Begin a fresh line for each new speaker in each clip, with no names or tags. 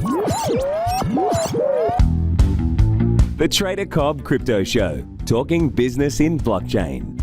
The Trader Cobb Crypto Show, talking business in blockchain.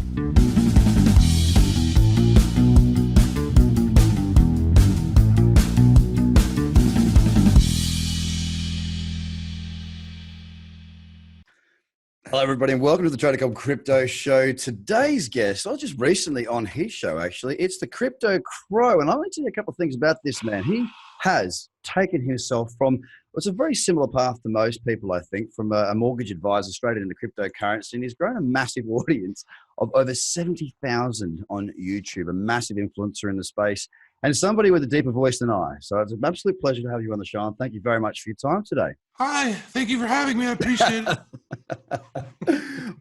Hello, everybody, and welcome to the Trader Cobb Crypto Show. Today's guest, I was just recently on his show, actually. It's the Crypto Crow, and I want to tell you a couple of things about this man. He has taken himself from what's a very similar path to most people, I think, from a mortgage advisor straight into cryptocurrency, and he's grown a massive audience of over 70,000 on YouTube, a massive influencer in the space, and somebody with a deeper voice than I. So it's an absolute pleasure to have you on the show, and thank you very much for your time today.
Hi, thank you for having me. I appreciate it.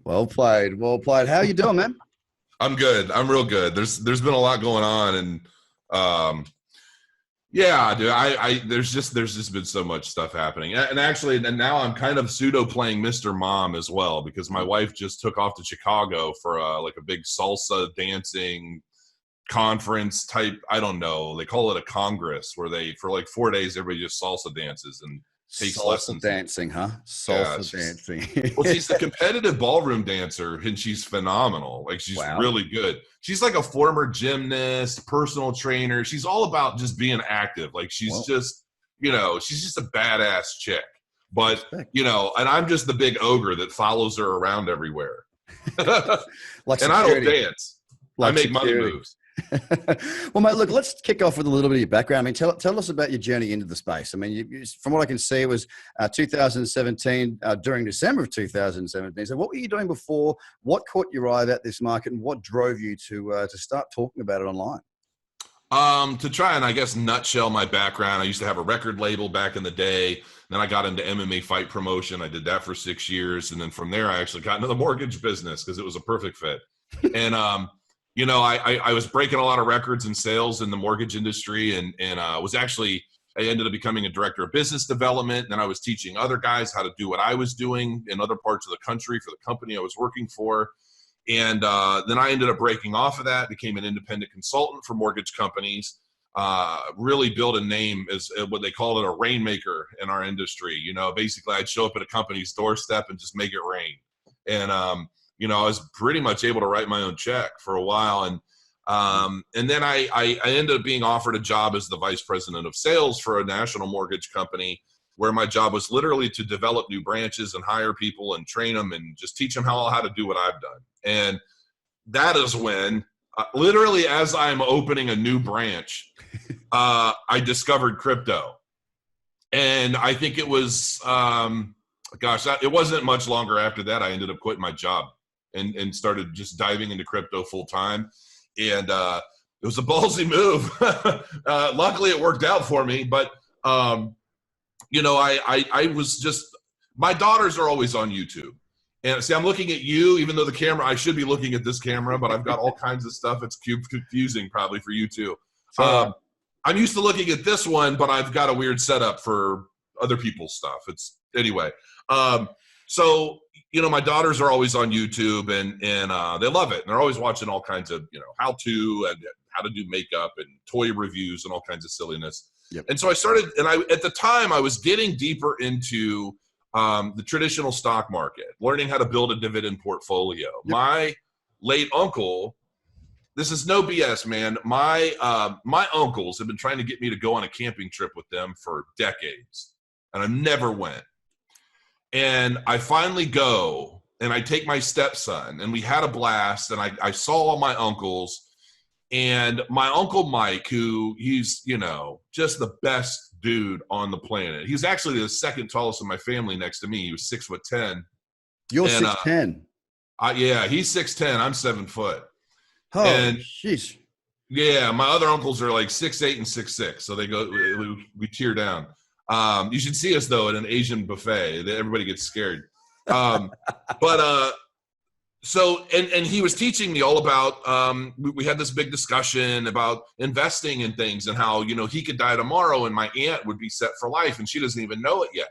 Well played. Well played. How you doing, man?
I'm good. I'm real good. There's been a lot going on, and yeah, dude. There's just been so much stuff happening, and actually, and now I'm kind of pseudo playing Mr. Mom as well because my wife just took off to Chicago for like a big salsa dancing conference type. I don't know. They call it a congress where they for like 4 days everybody just salsa dances and takes lessons.
Dancing, huh? Salsa dancing.
Well, she's the competitive ballroom dancer, and she's phenomenal. Like, she's really good. She's like a former gymnast, personal trainer. She's all about just being active. Like, she's just, she's just a badass chick. But, and I'm just the big ogre that follows her around everywhere. And I don't dance. I make money moves.
Well, mate, look, let's kick off with a little bit of your background. I mean, tell us about your journey into the space. I mean, you, from what I can see, it was 2017, during December of 2017. So what were you doing before? What caught your eye about this market, and what drove you to start talking about it online?
To try and, I guess, nutshell my background, I used to have a record label back in the day. Then I got into MMA fight promotion. I did that for 6 years. And then from there, I actually got into the mortgage business because it was a perfect fit. And, I was breaking a lot of records and sales in the mortgage industry, and I ended up becoming a director of business development. And then I was teaching other guys how to do what I was doing in other parts of the country for the company I was working for. And then I ended up breaking off of that, became an independent consultant for mortgage companies, really built a name as what they call it, a rainmaker in our industry. Basically I'd show up at a company's doorstep and just make it rain. And, I was pretty much able to write my own check for a while. And then I ended up being offered a job as the vice president of sales for a national mortgage company, where my job was literally to develop new branches and hire people and train them and just teach them how to do what I've done. And that is when, literally as I'm opening a new branch, I discovered crypto. And I think it was, it wasn't much longer after that I ended up quitting my job and started just diving into crypto full time. And it was a ballsy move. Luckily it worked out for me, but I was just, my daughters are always on YouTube. And see, I'm looking at you, even though the camera, I should be looking at this camera, but I've got all kinds of stuff. It's confusing probably for you too. I'm used to looking at this one, but I've got a weird setup for other people's stuff. Anyway. So, my daughters are always on YouTube, and they love it. And they're always watching all kinds of, how-to and how to do makeup and toy reviews and all kinds of silliness. Yep. And so I started, and at the time I was getting deeper into the traditional stock market, learning how to build a dividend portfolio. Yep. My late uncle, this is no BS, man. My uncles have been trying to get me to go on a camping trip with them for decades, and I never went. And I finally go, and I take my stepson, and we had a blast, and I saw all my uncles, and my Uncle Mike, who he's, just the best dude on the planet. He's actually the second tallest in my family next to me. He was 6'10".
You're 6'10".
Yeah, he's 6'10". I'm 7 foot.
Oh, jeez.
Yeah, my other uncles are like 6'8" and 6'6", so they go, we tear down. You should see us though at an Asian buffet. Everybody gets scared. So he was teaching me all about, we had this big discussion about investing in things and how, he could die tomorrow and my aunt would be set for life and she doesn't even know it yet,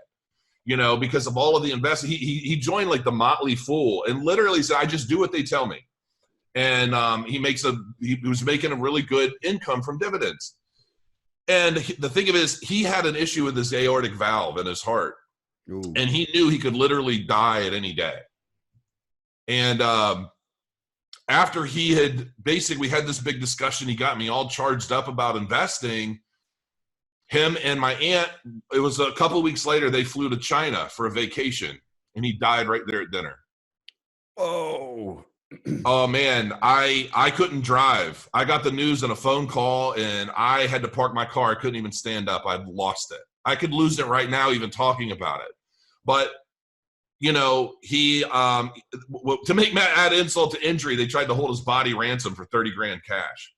because of all of the investing. He joined like the Motley Fool and literally said, I just do what they tell me. And he was making a really good income from dividends. And the thing of it is, he had an issue with his aortic valve in his heart.
Ooh.
And he knew he could literally die at any day. And after he had basically had this big discussion, he got me all charged up about investing. Him and my aunt, it was a couple of weeks later, they flew to China for a vacation, and he died right there at dinner.
Oh.
Oh man, I couldn't drive. I got the news on a phone call, and I had to park my car. I couldn't even stand up. I'd lost it. I could lose it right now even talking about it. But you know, he to make Matt add insult to injury, they tried to hold his body ransom for 30 grand cash.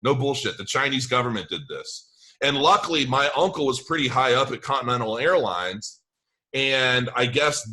No bullshit. The Chinese government did this. And luckily, my uncle was pretty high up at Continental Airlines. And I guess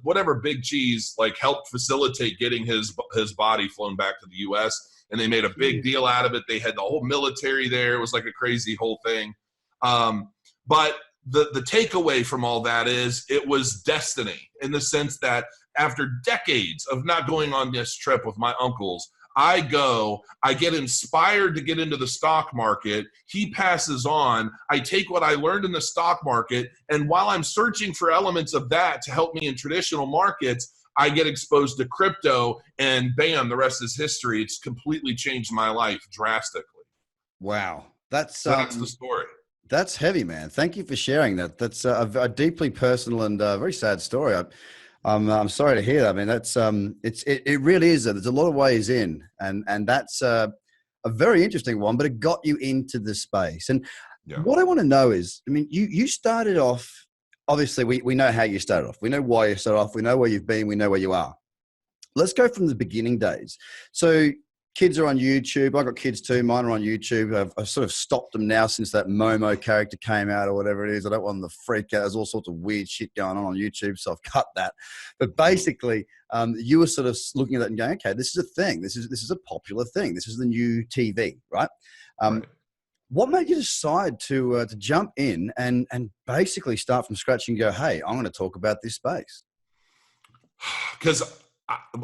whatever big cheese like helped facilitate getting his body flown back to the U.S. And they made a big deal out of it. They had the whole military there. It was like a crazy whole thing. But the takeaway from all that is it was destiny, in the sense that after decades of not going on this trip with my uncles, I get inspired to get into the stock market. He passes on. I take what I learned in the stock market, and while I'm searching for elements of that to help me in traditional markets, I get exposed to crypto, and bam, the rest is history. It's completely changed my life drastically.
Wow.
That's the story.
That's heavy, man. Thank you for sharing that. That's a deeply personal and very sad story. I'm sorry to hear that. I mean, that's it really is. There's a lot of ways in, and that's a very interesting one. But it got you into the space. And what I want to know is, I mean, you started off. Obviously, we know how you started off. We know why you started off. We know where you've been. We know where you are. Let's go from the beginning days. So kids are on YouTube. I've got kids too. Mine are on YouTube. I've sort of stopped them now since that Momo character came out or whatever it is. I don't want them to freak out. There's all sorts of weird shit going on YouTube, so I've cut that. But basically, you were sort of looking at that and going, okay, this is a thing. This is a popular thing. This is the new TV, right?
Right.
What made you decide to jump in and basically start from scratch and go, hey, I'm going to talk about this space?
Because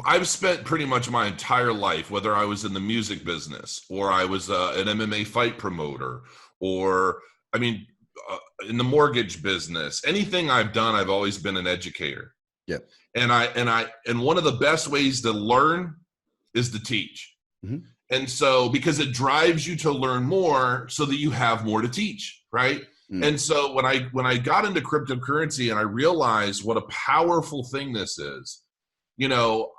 I've spent pretty much my entire life, whether I was in the music business or I was an MMA fight promoter, or in the mortgage business, anything I've done, I've always been an educator.
Yeah.
And one of the best ways to learn is to teach. Mm-hmm. And so, because it drives you to learn more so that you have more to teach, right? Mm. And so when I got into cryptocurrency and I realized what a powerful thing this is, you know,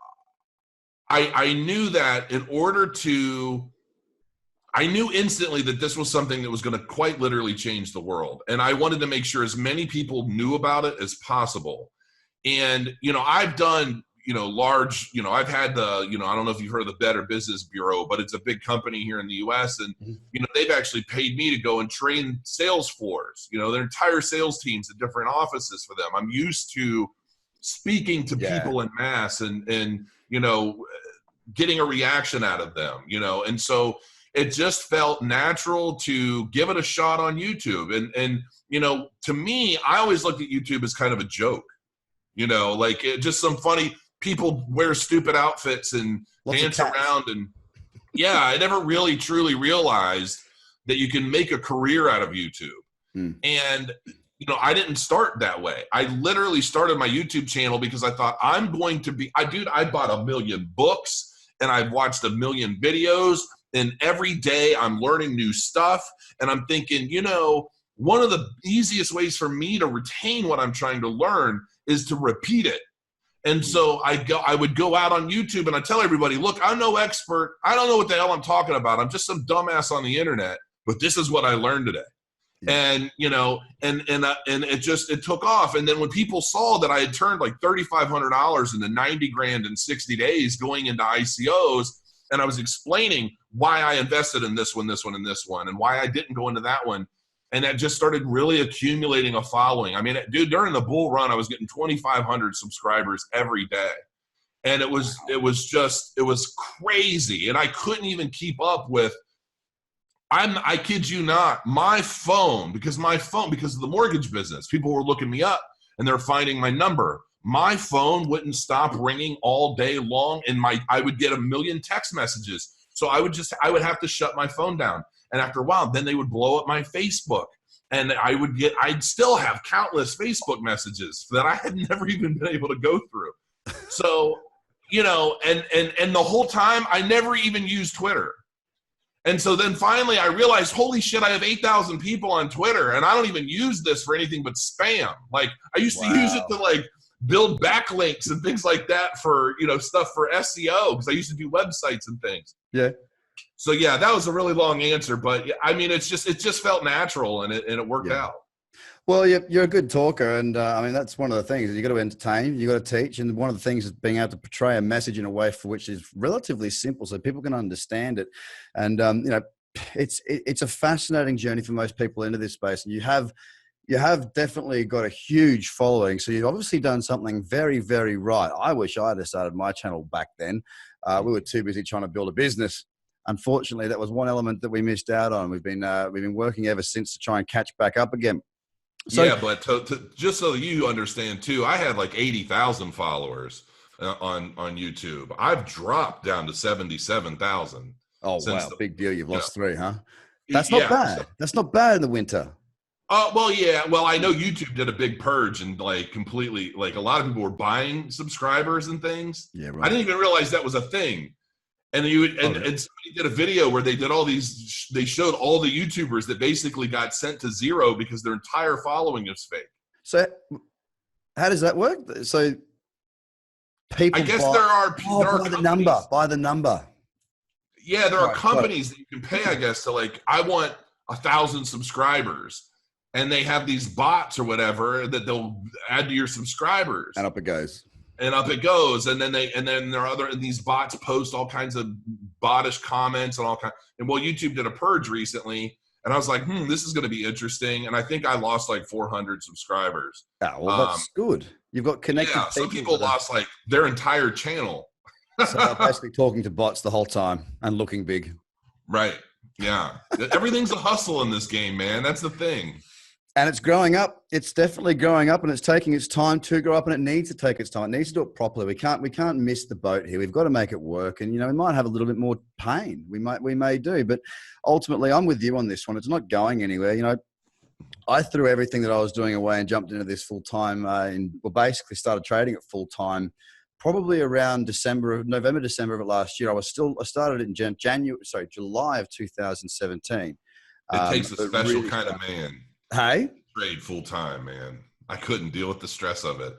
I knew that I knew instantly that this was something that was going to quite literally change the world. And I wanted to make sure as many people knew about it as possible. And, you know, I've done, you know, large, you know, I've had the, you know, I don't know if you've heard of the Better Business Bureau, but it's a big company here in the US. And, you know, they've actually paid me to go and train sales floors, you know, their entire sales teams at different offices for them. I'm used to speaking to people in mass and, you know, getting a reaction out of them, you know? And so it just felt natural to give it a shot on YouTube. And, you know, to me, I always looked at YouTube as kind of a joke, you know, like just some funny people wear stupid outfits and dance around. And I never really truly realized that you can make a career out of YouTube. And, you know, I didn't start that way. I literally started my YouTube channel because I thought I bought 1 million books and I've watched 1 million videos, and every day I'm learning new stuff. And I'm thinking, you know, one of the easiest ways for me to retain what I'm trying to learn is to repeat it. And so I would go out on YouTube and I tell everybody, look, I'm no expert. I don't know what the hell I'm talking about. I'm just some dumbass on the internet, but this is what I learned today. And, you know, and it took off. And then when people saw that I had turned like $3,500 into 90 grand in 60 days going into ICOs, and I was explaining why I invested in this one, and this one, and why I didn't go into that one. And that just started really accumulating a following. I mean, dude, during the bull run, I was getting 2,500 subscribers every day. And it was crazy. And I couldn't even keep up with, I kid you not, my phone, because of the mortgage business, people were looking me up and they're finding my number. My phone wouldn't stop ringing all day long, and I would get 1 million text messages. So I would have to shut my phone down. And after a while, then they would blow up my Facebook. And I'd still have countless Facebook messages that I had never even been able to go through. So, you know, and the whole time I never even used Twitter. And so then finally I realized, holy shit, I have 8,000 people on Twitter and I don't even use this for anything but spam. Like I used to use it to like build backlinks and things like that for, you know, stuff for SEO because I used to do websites and things.
Yeah.
So yeah, that was a really long answer, but I mean, it just felt natural and it worked out.
Well, you're a good talker, and I mean that's one of the things. You got to entertain, you got to teach, and one of the things is being able to portray a message in a way for which is relatively simple, so people can understand it. And you know, it's a fascinating journey for most people into this space. And you have definitely got a huge following, so you've obviously done something very, very right. I wish I had started my channel back then. We were too busy trying to build a business. Unfortunately, that was one element that we missed out on. We've been working ever since to try and catch back up again. So,
yeah, but just so you understand too, I had like 80,000 followers on YouTube. I've dropped down to 77,000.
Oh wow, big deal! You've lost 3, huh? That's not bad. That's not bad in the winter.
Well, yeah. Well, I know YouTube did a big purge and like completely, like a lot of people were buying subscribers and things.
Yeah, right.
I didn't even realize that was a thing. And somebody did a video where they did all these. They showed all the YouTubers that basically got sent to zero because their entire following is fake.
So, how does that work? So, people.
I guess there are
by the number.
Yeah, there are companies that you can pay. I guess to like, I want 1,000 subscribers, and they have these bots or whatever that they'll add to your subscribers,
and up it goes.
And up it goes, and then there are these bots post all kinds of bottish comments and all kinds. And well, YouTube did a purge recently, and I was like, this is going to be interesting. And I think I lost like 400 subscribers.
Oh, well, that's good. You've got connected.
Yeah, some people lost like their entire channel.
So they're basically talking to bots the whole time and looking big.
Right. Yeah. Everything's a hustle in this game, man. That's the thing.
And it's growing up. It's definitely growing up, and it's taking its time to grow up, and it needs to take its time. It needs to do it properly. We can't miss the boat here. We've got to make it work. And, you know, we might have a little bit more pain. We may do, but ultimately I'm with you on this one. It's not going anywhere. You know, I threw everything that I was doing away and jumped into this full time basically started trading it full time probably around November, December of it last year. I started it in July of 2017.
It takes a special
really
kind of man.
Hey?
Trade full time, man. I couldn't deal with the stress of it.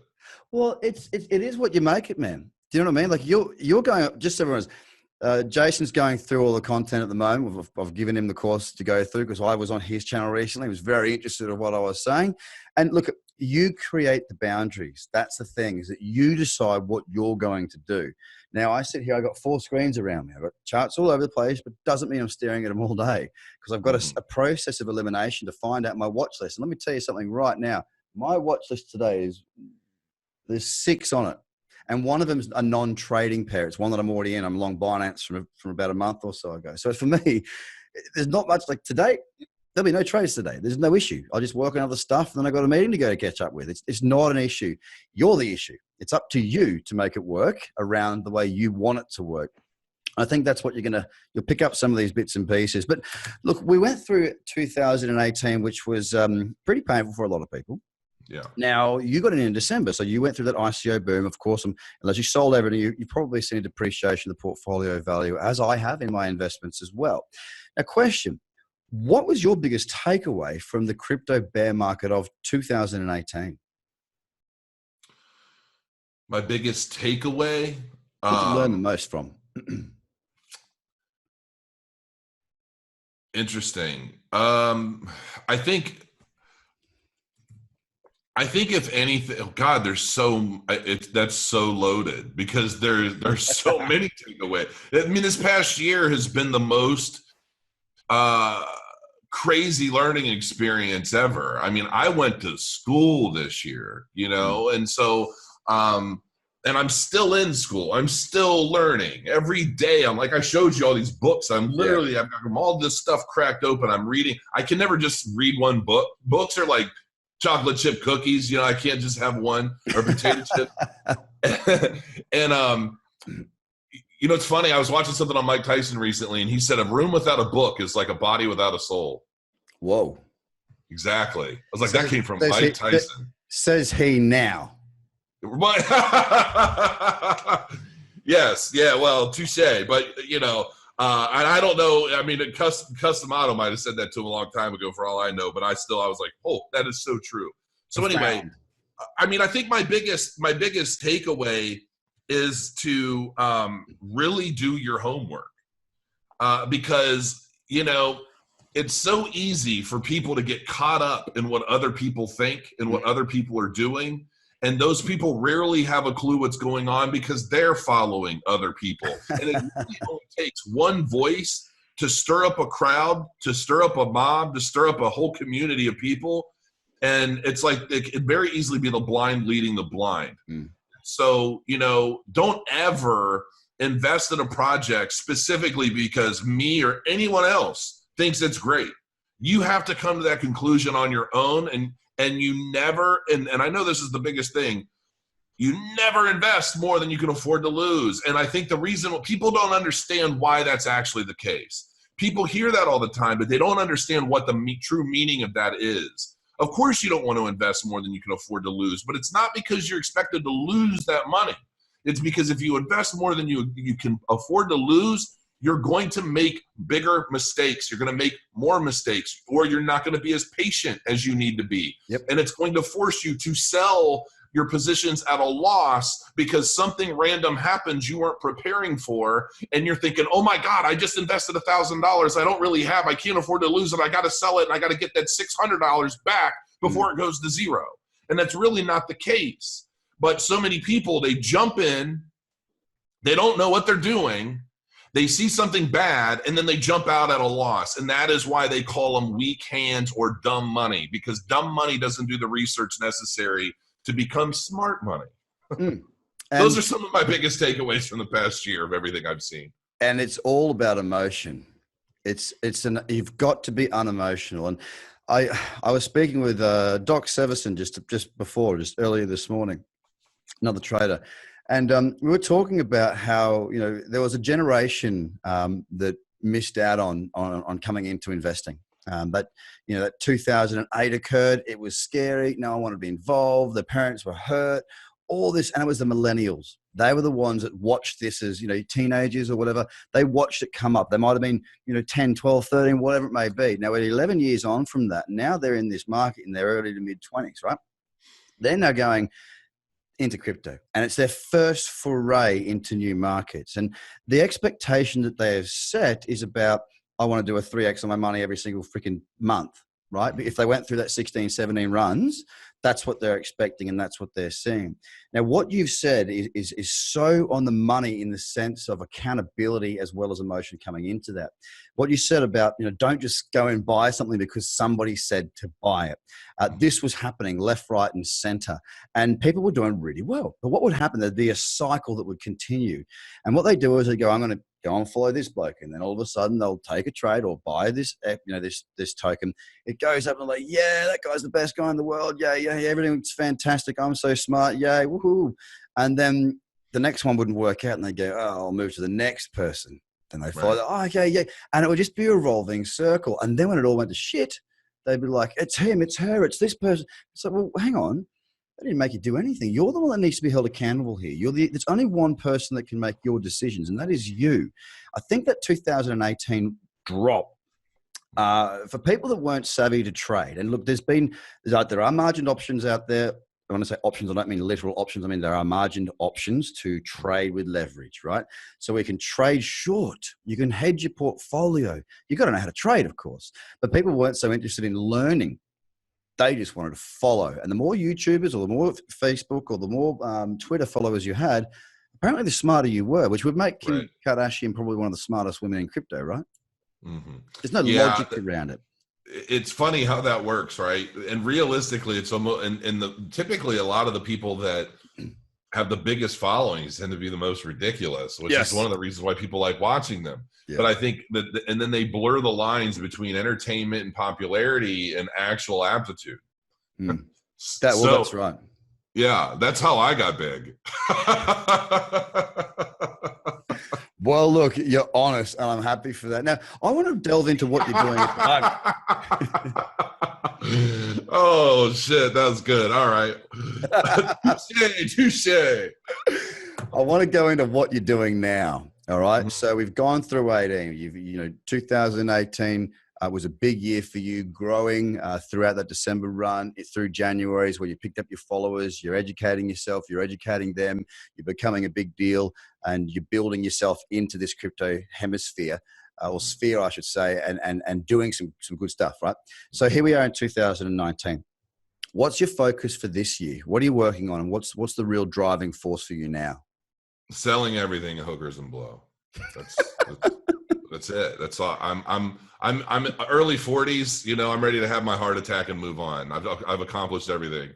Well, it is what you make it, man. Do you know what I mean? Like you're going, just so everyone's, Jason's going through all the content at the moment. I've given him the course to go through because I was on his channel recently. He was very interested in what I was saying. And look, you create the boundaries. That's the thing, is that you decide what you're going to do. Now, I sit here, I've got 4 screens around me. I've got charts all over the place, but doesn't mean I'm staring at them all day because I've got a process of elimination to find out my watch list. And let me tell you something right now. My watch list today there's 6 on it. And one of them is a non-trading pair. It's one that I'm already in. I'm long Binance from about a month or so ago. So for me, there's not much like today. There'll be no trades today. There's no issue. I'll just work on other stuff. And then I've got a meeting to go to catch up with. It's not an issue. You're the issue. It's up to you to make it work around the way you want it to work. I think that's what you'll pick up some of these bits and pieces. But look, we went through 2018, which was pretty painful for a lot of people.
Yeah. Now,
you got in December, so you went through that ICO boom, of course, and as you sold everything, you've probably seen a depreciation of the portfolio value, as I have in my investments as well. Now, question, what was your biggest takeaway from the crypto bear market of 2018?
My biggest takeaway?
What did you learn the most from?
Interesting. I think if anything, oh God, that's so loaded because there's so many takeaway. I mean, this past year has been the most crazy learning experience ever. I mean, I went to school this year, you know, and so, and I'm still in school. I'm still learning every day. I'm like, I showed you all these books. I've got all this stuff cracked open. I'm reading. I can never just read one book. Books are like chocolate chip cookies. You know, I can't just have one, or potato chip. And, You know, it's funny. I was watching something on Mike Tyson recently, and he said a room without a book is like a body without a soul.
Whoa.
Exactly. I was like, that came from Mike Tyson.
Says he now.
Yes. Yeah. Well, touche. But, you know, I don't know. I mean, Custom Auto might have said that to him a long time ago for all I know, but I was like, oh, that is so true. So anyway, I mean, I think my biggest takeaway is to really do your homework because, you know, it's so easy for people to get caught up in what other people think and what other people are doing. And those people rarely have a clue what's going on because they're following other people. And it really only takes one voice to stir up a crowd, to stir up a mob, to stir up a whole community of people. And it's like it could very easily be the blind leading the blind. So, you know, don't ever invest in a project specifically because me or anyone else thinks it's great. You have to come to that conclusion on your own, and you never, and I know this is the biggest thing, you never invest more than you can afford to lose. And I think the reason people don't understand why that's actually the case. People hear that all the time, but they don't understand what the true meaning of that is. Of course you don't want to invest more than you can afford to lose, but it's not because you're expected to lose that money. It's because if you invest more than you can afford to lose, you're going to make bigger mistakes. You're going to make more mistakes, or you're not going to be as patient as you need to be.
Yep.
And it's going to force you to sell your positions at a loss because something random happens you weren't preparing for. And you're thinking, oh my God, I just invested $1,000. I don't really have, I can't afford to lose it. I got to sell it. And I got to get that $600 back before it goes to zero. And that's really not the case. But so many people, they jump in, they don't know what they're doing. They see something bad, and then they jump out at a loss. And that is why they call them weak hands or dumb money, because dumb money doesn't do the research necessary to become smart money. Those are some of my biggest takeaways from the past year of everything I've seen.
And it's all about emotion. You've got to be unemotional. And I was speaking with Doc Severson just earlier this morning, another trader. And we were talking about how, you know, there was a generation that missed out on coming into investing. But, you know, that 2008 occurred. It was scary. No one wanted to be involved. Their parents were hurt. All this. And it was the millennials. They were the ones that watched this as, you know, teenagers or whatever. They watched it come up. They might have been, you know, 10, 12, 13, whatever it may be. Now, we're 11 years on from that. Now they're in this market in their early to mid-20s, right? They're now going into crypto, and it's their first foray into new markets. And the expectation that they have set is about, I want to do a 3x on my money every single freaking month, right? But if they went through that 16, 17 runs, that's what they're expecting, and that's what they're seeing. Now, what you've said is so on the money in the sense of accountability as well as emotion coming into that. What you said about, you know, don't just go and buy something because somebody said to buy it. This was happening left, right, and center, and people were doing really well. But what would happen? There'd be a cycle that would continue. And what they do is they go, I'm going to go and follow this bloke. And then all of a sudden they'll take a trade or buy this, you know, this token. It goes up and like, yeah, that guy's the best guy in the world. Yeah, everything's fantastic. I'm so smart. Yay, woohoo. And then the next one wouldn't work out and they go, oh, I'll move to the next person. Then they follow, oh, okay, yeah. And it would just be a revolving circle. And then when it all went to shit, they'd be like, it's him, it's her, it's this person. It's like, well, hang on. They didn't make you do anything. You're the one that needs to be held accountable here. There's only one person that can make your decisions, and that is you. I think that 2018 drop for people that weren't savvy to trade. And look, there are margined options out there. When I say options, I don't mean literal options. I mean, there are margined options to trade with leverage, right? So we can trade short. You can hedge your portfolio. You've got to know how to trade, of course. But people weren't so interested in learning. They just wanted to follow. And the more YouTubers or the more Facebook or the more Twitter followers you had, apparently the smarter you were, which would make Kim Kardashian probably one of the smartest women in crypto, right?
Mm-hmm.
There's no logic around it.
It's funny how that works, right? And realistically, it's almost, typically a lot of the people that have the biggest followings tend to be the most ridiculous, which is one of the reasons why people like watching them. Yeah. But I think that, and then they blur the lines between entertainment and popularity and actual aptitude.
That's right.
Yeah, that's how I got big.
Well, look, you're honest, and I'm happy for that. Now, I want to delve into what you're doing at the moment.
Oh shit, that's good. All right. Touche.
I want to go into what you're doing now. All right. Mm-hmm. So we've gone through 18. 2018 was a big year for you, growing throughout that December run through January is where you picked up your followers. You're educating yourself. You're educating them. You're becoming a big deal, and you're building yourself into this crypto hemisphere. Or sphere, I should say, and doing some good stuff, right? So here we are in 2019. What's your focus for this year? What are you working on, and what's the real driving force for you now?
Selling everything at hookers and blow. That's it. That's all. I'm early 40s. I'm ready to have my heart attack and move on. I've accomplished everything.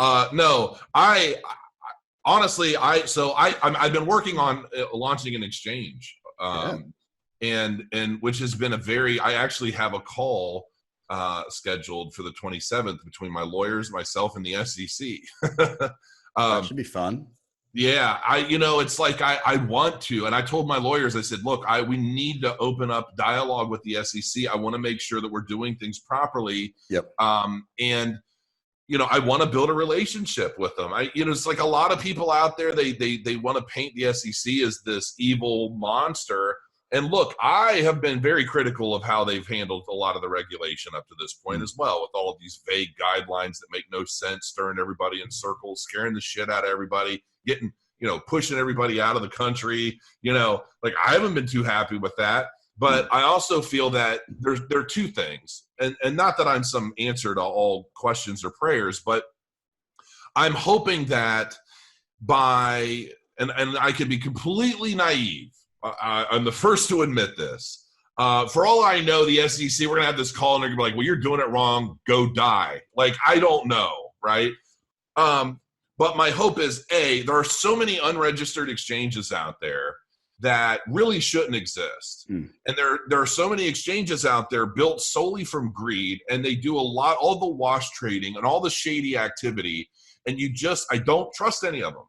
No, I've been working on launching an exchange. And which has been I actually have a call scheduled for the 27th between my lawyers, myself, and the SEC.
That should be fun.
Yeah, it's like I want to, and I told my lawyers, I said, look, we need to open up dialogue with the SEC. I want to make sure that we're doing things properly.
Yep.
And I want to build a relationship with them. It's like a lot of people out there, they want to paint the SEC as this evil monster. And look, I have been very critical of how they've handled a lot of the regulation up to this point as well, with all of these vague guidelines that make no sense, stirring everybody in circles, scaring the shit out of everybody, getting, pushing everybody out of the country. Like I haven't been too happy with that. But I also feel that there are two things, and not that I'm some answer to all questions or prayers, but I'm hoping that and I could be completely naive. I'm the first to admit this. For all I know, the SEC, we're going to have this call and they're going to be like, well, you're doing it wrong. Go die. Like, I don't know. Right. But my hope is, there are so many unregistered exchanges out there that really shouldn't exist. And there are so many exchanges out there built solely from greed, and they do all the wash trading and all the shady activity. And I don't trust any of them.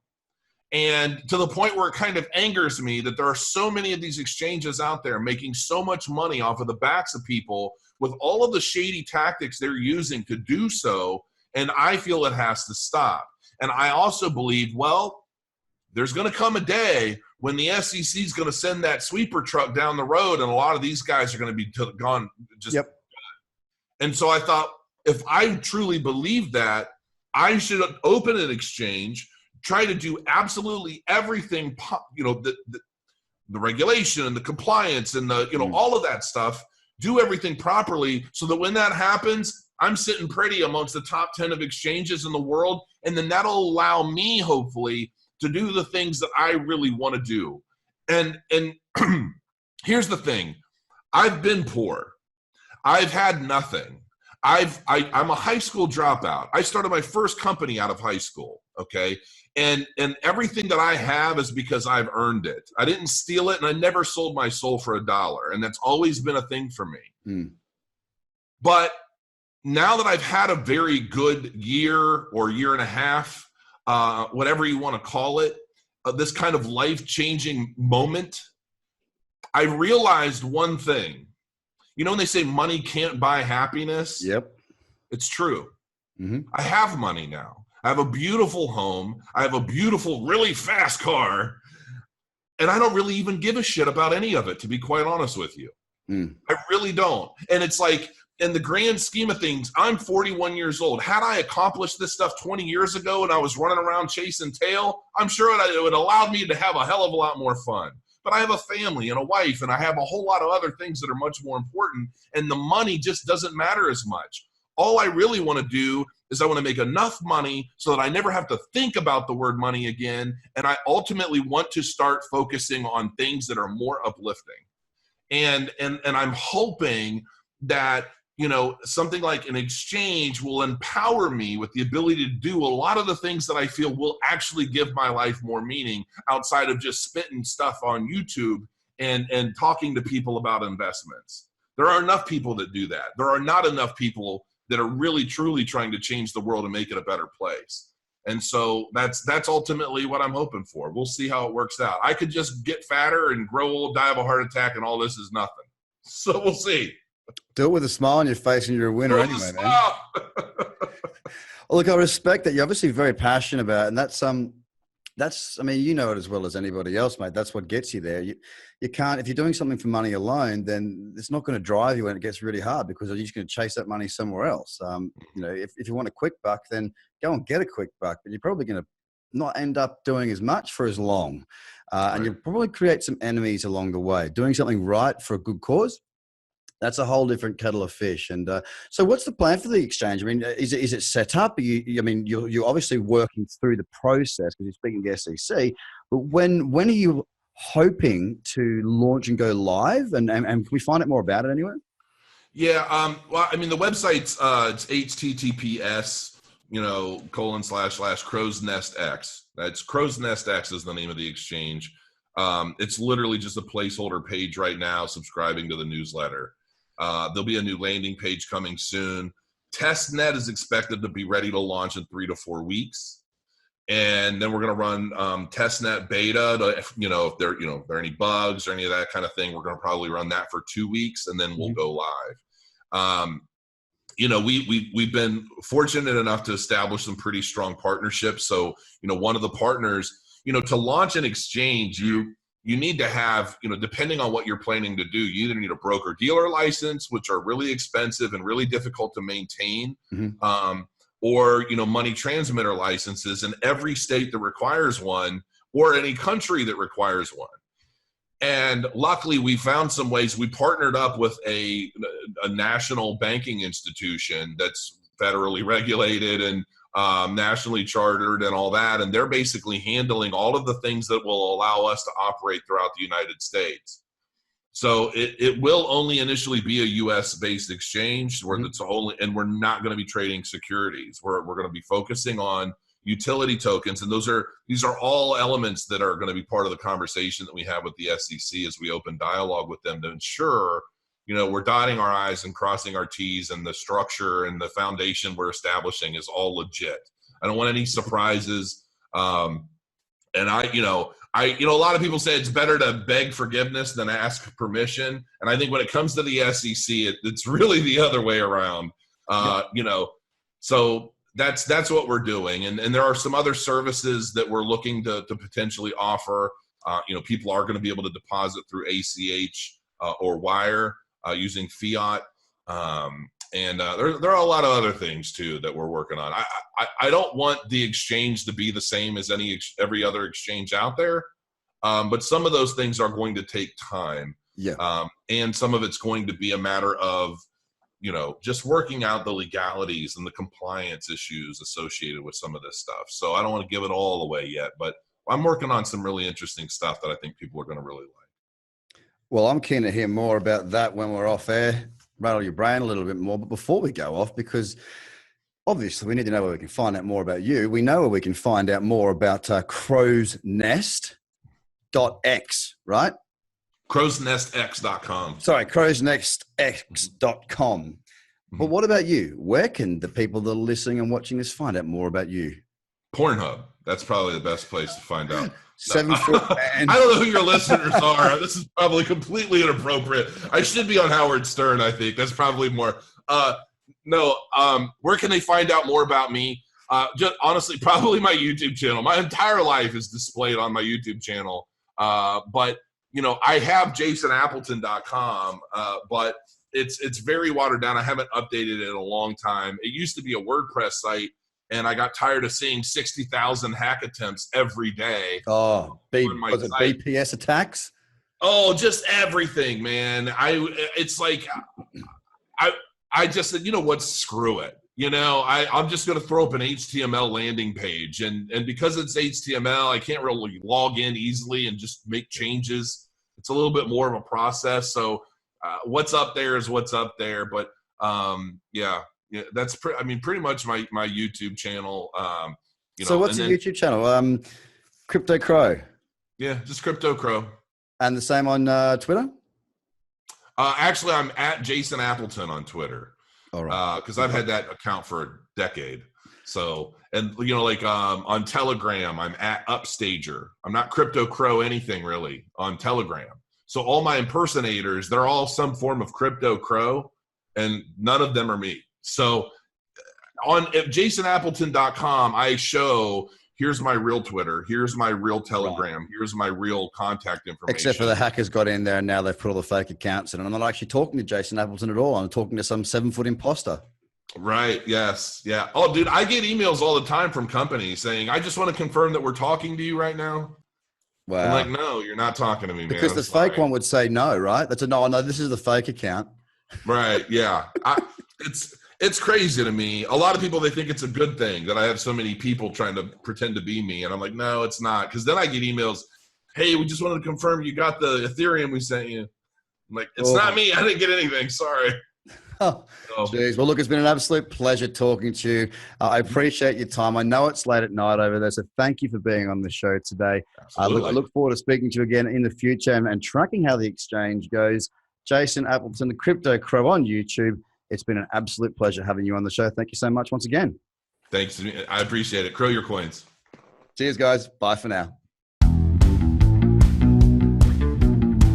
And to the point where it kind of angers me that there are so many of these exchanges out there making so much money off of the backs of people with all of the shady tactics they're using to do so. And I feel it has to stop. And I also believe, there's going to come a day when the SEC is going to send that sweeper truck down the road, and a lot of these guys are going to be gone.
Yep.
And so I thought, if I truly believe that, I should open an exchange, try to do absolutely everything, the regulation and the compliance and all of that stuff, do everything properly so that when that happens, I'm sitting pretty amongst the top 10 of exchanges in the world. And then that'll allow me, hopefully, to do the things that I really want to do. And here's the thing. I've been poor. I've had nothing. I'm a high school dropout. I started my first company out of high school. Okay. And everything that I have is because I've earned it. I didn't steal it, and I never sold my soul for $1. And that's always been a thing for me. But now that I've had a very good year or year and a half, whatever you want to call it, this kind of life-changing moment, I realized one thing. When they say money can't buy happiness?
Yep.
It's true. I have money now. I have a beautiful home. I have a beautiful, really fast car. And I don't really even give a shit about any of it, to be quite honest with you. I really don't. And it's like, in the grand scheme of things, I'm 41 years old. Had I accomplished this stuff 20 years ago and I was running around chasing tail, I'm sure it would allow me to have a hell of a lot more fun. But I have a family and a wife, and I have a whole lot of other things that are much more important, and the money just doesn't matter as much. All I really want to do is I want to make enough money so that I never have to think about the word money again, and I ultimately want to start focusing on things that are more uplifting. And I'm hoping that something like an exchange will empower me with the ability to do a lot of the things that I feel will actually give my life more meaning outside of just spitting stuff on YouTube and talking to people about investments. There are enough people that do that. There are not enough people that are really, truly trying to change the world and make it a better place. And so that's ultimately what I'm hoping for. We'll see how it works out. I could just get fatter and grow old, die of a heart attack, and all this is nothing. So we'll see.
Do it with a smile on your face and you're a winner anyway, man. Well, look, I respect that. You're obviously very passionate about it, and that's, I mean, you know it as well as anybody else, mate. That's what gets you there. You can't, if you're doing something for money alone, then it's not going to drive you when it gets really hard, because you're just going to chase that money somewhere else. You know, if you want a quick buck, then go and get a quick buck, but you're probably going to not end up doing as much for as long. And you'll probably create some enemies along the way. Doing something right for a good cause, that's a whole different kettle of fish. And so what's the plan for the exchange? I mean, is it set up? You're obviously working through the process because you're speaking to the SEC, but when are you hoping to launch and go live? And can we find out more about it anywhere?
Yeah. Well, I mean, the website's it's https, / Crow's Nest X. That's Crow's Nest X is the name of the exchange. It's literally just a placeholder page right now, subscribing to the newsletter. There'll be a new landing page coming soon. Testnet is expected to be ready to launch in 3 to 4 weeks. And then we're going to run testnet beta to, if there are any bugs or any of that kind of thing, we're going to probably run that for 2 weeks, and then we'll go live. We've been fortunate enough to establish some pretty strong partnerships. So, one of the partners, to launch an exchange, you need to have, depending on what you're planning to do, you either need a broker-dealer license, which are really expensive and really difficult to maintain, or, money transmitter licenses in every state that requires one, or any country that requires one. And luckily, we found some ways. We partnered up with a national banking institution that's federally regulated and nationally chartered and all that. And they're basically handling all of the things that will allow us to operate throughout the United States. So it will only initially be a U.S.-based exchange where it's and we're not going to be trading securities. We're going to be focusing on utility tokens, and these are all elements that are going to be part of the conversation that we have with the SEC as we open dialogue with them to ensure we're dotting our I's and crossing our T's, and the structure and the foundation we're establishing is all legit. I don't want any surprises. And a lot of people say it's better to beg forgiveness than ask permission. And I think when it comes to the SEC, it's really the other way around. So that's what we're doing. And there are some other services that we're looking to potentially offer. People are going to be able to deposit through ACH or wire using fiat. And there are a lot of other things too that we're working on. I don't want the exchange to be the same as every other exchange out there, but some of those things are going to take time. And some of it's going to be a matter of just working out the legalities and the compliance issues associated with some of this stuff. So I don't want to give it all away yet, but I'm working on some really interesting stuff that I think people are going to really like.
Well, I'm keen to hear more about that when we're off air. Rattle your brain a little bit more. But before we go off, because obviously we need to know where we can find out more about you. We know where we can find out more about Crow's Nest .x, right?
crowsnestx.com.
Sorry, crowsnestx.com. But what about you? Where can the people that are listening and watching this find out more about you?
Pornhub. That's probably the best place to find out.
7 foot man.
I don't know who your listeners are. This is probably completely inappropriate. I should be on Howard Stern, I think. That's probably more. Where can they find out more about me? Just honestly, probably my YouTube channel. My entire life is displayed on my YouTube channel. But I have jasonappleton.com, but it's very watered down. I haven't updated it in a long time. It used to be a WordPress site, and I got tired of seeing 60,000 hack attempts every day.
Oh, was it BPS attacks?
Oh, just everything, man. I just said, what? Screw it. I'm just going to throw up an HTML landing page, and because it's HTML, I can't really log in easily and just make changes. It's a little bit more of a process. So what's up there is what's up there. But yeah, that's pretty much my YouTube channel.
So what's your YouTube channel? Crypto Crow.
Yeah, just Crypto Crow.
And the same on Twitter?
Actually, I'm at Jason Appleton on Twitter.
All right.
Because I've had that account for a decade. So, and like on Telegram, I'm at Upstager. I'm not Crypto Crow anything really on Telegram. So all my impersonators, they're all some form of Crypto Crow, and none of them are me. So on jasonappleton.com, I show, here's my real Twitter, here's my real Telegram, here's my real contact information.
Except for the hackers got in there and now they've put all the fake accounts in. And I'm not actually talking to Jason Appleton at all. I'm talking to some 7-foot imposter.
Right. Yes. Yeah. Oh, dude, I get emails all the time from companies saying, I just want to confirm that we're talking to you right now.
Wow.
I'm like, no, you're not talking to me, man.
Because the fake one would say no, right? That's a no, this is the fake account.
Right. Yeah. It's crazy to me. A lot of people, they think it's a good thing that I have so many people trying to pretend to be me. And I'm like, no, it's not. Because then I get emails, hey, we just wanted to confirm you got the Ethereum we sent you. I'm like, it's not me. I didn't get anything. Sorry.
Oh, geez. Well, look, it's been an absolute pleasure talking to you. I appreciate your time. I know it's late at night over there, so thank you for being on the show today. I look forward to speaking to you again in the future and tracking how the exchange goes. Jason Appleton, the Crypto Crow on YouTube. It's been an absolute pleasure having you on the show. Thank you so much once again.
Thanks. I appreciate it. Crow your coins.
Cheers, guys. Bye for now.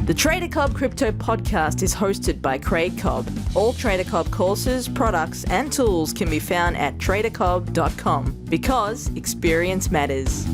The Trader Cobb Crypto Podcast is hosted by Craig Cobb. All Trader Cobb courses, products, and tools can be found at tradercobb.com because experience matters.